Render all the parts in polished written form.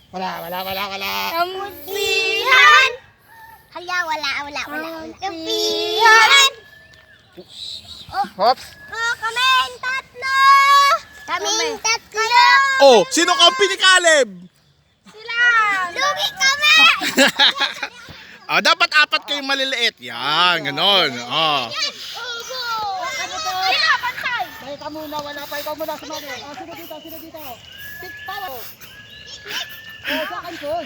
Wala. Kampihan! Hala, wala. Kampihan! Hops. Oh, kaming tatlo! Kaming tatlo! Oh, sino kampi ni Caleb? Sila! Lugi kami! Ah, dapat apat kayong maliliit. Yan, ganon. Ah. Ugo! Sino, pantay? Dahil ka muna, wala pa. Ikaw muna sumali. Sino dito? Six power. Jack and Cool.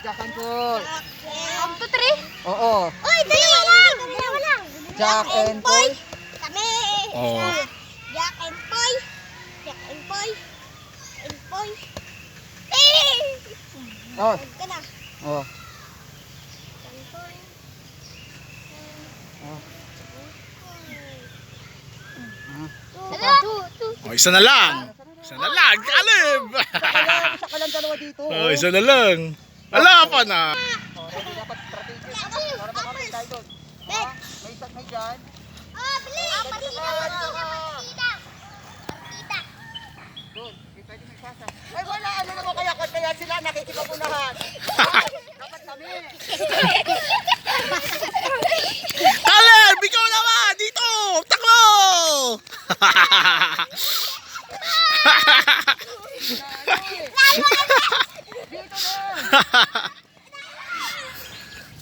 Jack and Cool. 1, 2, 3. Oo. Uy, dalawa lang! Jack and Cool. Kami! Oh. Jack and Poy! Oh. Ka na. Oh. Oh, isa na lang. Caleb. Isa ka lang dalawa dito. Oh, isa na lang. Wala pa na. Ready dapat strategic. Para makapit tayo doon. May isa may dyan. Oh, bilis! Partida! Doon. Pwede may sasa. Ay wala. Ano naman kaya sila nakikipagunahan. Dapat kami. Caleb, ikaw naman. Dito. Takbo. Dito na.